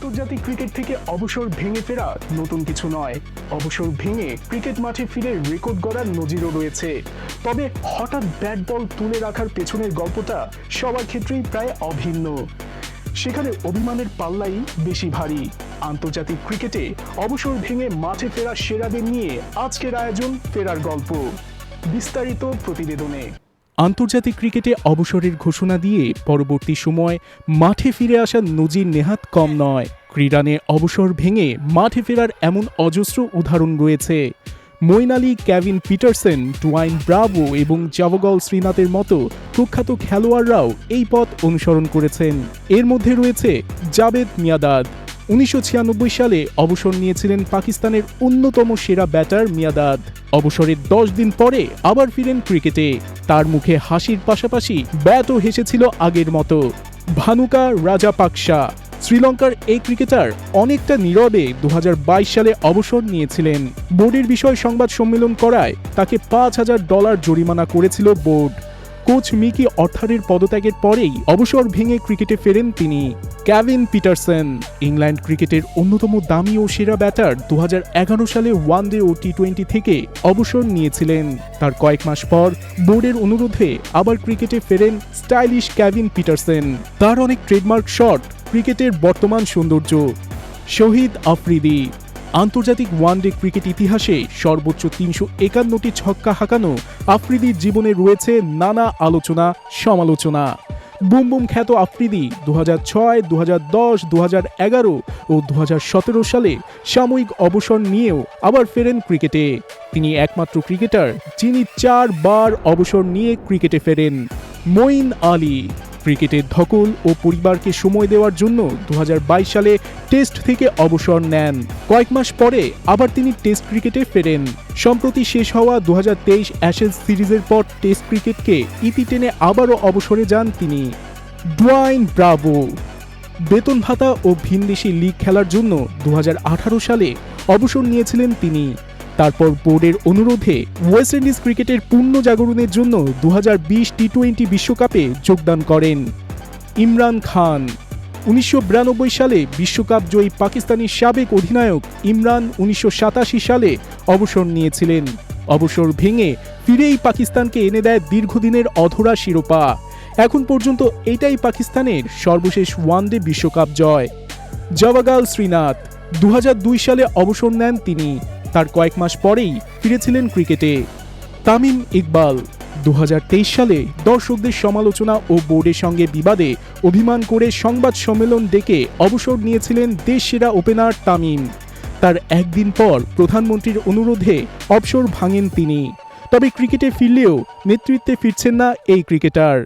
আন্তর্জাতিক ক্রিকেট থেকে অবসর ভেঙে ফেরা নতুন কিছু নয়। অবসর ভেঙে ক্রিকেট মাঠে ফিরে রেকর্ড গড়ার নজিরও রয়েছে। তবে হঠাৎ ব্যাট বল তুলে রাখার পেছনের গল্পটা সবার ক্ষেত্রেই প্রায় অভিন্ন। সেখানে অভিমানের পাল্লাই বেশি ভারী। আন্তর্জাতিক ক্রিকেটে অবসর ভেঙে মাঠে ফেরা সেরাদের নিয়ে আজকের আয়োজন ফেরার গল্প। বিস্তারিত প্রতিবেদনে। আন্তর্জাতিক ক্রিকেটে অবসরের ঘোষণা দিয়ে পরবর্তী সময় মাঠে ফিরে আসার নজির নেহাত কম নয়। ক্রীড়ানে অবসর ভেঙে মাঠে ফেরার এমন অজস্র উদাহরণ রয়েছে। Moeen Ali, Kevin Pietersen, Dwayne Bravo এবং জাভগল শ্রীনাথের মতো প্রখ্যাত খেলোয়াড়রাও এই পথ অনুসরণ করেছেন। এর মধ্যে রয়েছে জাভেদ মিয়াঁদাদ। 1996 সালে অবসর নিয়েছিলেন পাকিস্তানের অন্যতম সেরা ব্যাটার মিয়াঁদাদ। অবসরের 10 দিন পরে আবার ফিরেন ক্রিকেটে। তার মুখে হাসির পাশাপাশি ব্যাটও হেসেছিল আগের মতো। ভানুকা রাজাপাকসা, শ্রীলঙ্কার এই ক্রিকেটার অনেকটা নীরবে 2022 সালে অবসর নিয়েছিলেন। বোর্ডের বিষয় সংবাদ সম্মেলন করায় তাকে $5,000 জরিমানা করেছিল বোর্ড। কোচ মিকি অর্থারের পদত্যাগের পরেই অবসর ভেঙে ক্রিকেটে ফেরেন তিনি। কেভিন পিটারসেন, ইংল্যান্ড ক্রিকেটের অন্যতম দামি ও সেরা ব্যাটার, 2011 সালে ওয়ানডে ও টি20 থেকে অবসর নিয়েছিলেন। তার কয়েক মাস পর বোর্ডের অনুরোধে আবার ক্রিকেটে ফেরেন স্টাইলিশ কেভিন পিটারসেন। তার অনেক ট্রেডমার্ক শট ক্রিকেটের বর্তমান সৌন্দর্য। শহীদ আফ্রিদি, আন্তর্জাতিক ওয়ানডে ক্রিকেট ইতিহাসে সর্বোচ্চ 351টি ছক্কা হাঁকানো আফ্রিদির জীবনে রয়েছে নানা আলোচনা সমালোচনা। বুম বুম খ্যাত আফ্রিদি 2006, 2010, 2011 ও 2017 সালে সাময়িক অবসর নিয়েও আবার ফেরেন ক্রিকেটে। তিনি একমাত্র ক্রিকেটার যিনি 4 বার অবসর নিয়ে ক্রিকেটে ফেরেন। মঈন আলী, ক্রিকেটের ধকল ও পরিবারকে সময় দেওয়ার জন্য 2022 সালে টেস্ট থেকে অবসর নেন। কয়েক মাস পরে আবার তিনি টেস্ট ক্রিকেটে ফেরেন। সম্প্রতি শেষ হওয়া 2023 অ্যাশেজ সিরিজের পর টেস্ট ক্রিকেটকে ইতি টেনে আবারও অবসরে যান তিনি। ডুয়াইন ব্রাভো, বেতন ভাতা ও ভিনদেশি লিগ খেলার জন্য 2018 সালে অবসর নিয়েছিলেন তিনি। তারপর বোর্ডের অনুরোধে ওয়েস্ট ইন্ডিজ ক্রিকেটের পূর্ণ জাগরণের জন্য 2020 টি20 বিশ্বকাপে যোগদান করেন। ইমরান খান, 1992 সালে বিশ্বকাপ জয়ী পাকিস্তানি সাবেক অধিনায়ক ইমরান 1987 সালে অবসর নিয়েছিলেন। অবসর ভেঙে ফিরেই পাকিস্তানকে এনে দেয় দীর্ঘদিনের অধরা শিরোপা। এখন পর্যন্ত এটাই পাকিস্তানের সর্বশেষ ওয়ানডে বিশ্বকাপ জয়। জাভগল শ্রীনাথ, 2002 সালে অবসর নেন তিনি। তার কয়েক মাস পরেই ফিরেছিলেন ক্রিকেটে। তামিম ইকবাল, 2023 সালে দর্শকদের সমালোচনা ও বোর্ডের সঙ্গে বিবাদে অভিমান করে সংবাদ সম্মেলন ডেকে অবসর নিয়েছিলেন দেশসেরা ওপেনার তামিম। তার একদিন পর প্রধানমন্ত্রীর অনুরোধে অবসর ভাঙেন তিনি। তবে ক্রিকেটে ফিরলেও নেতৃত্বে ফিরছেন না এই ক্রিকেটার।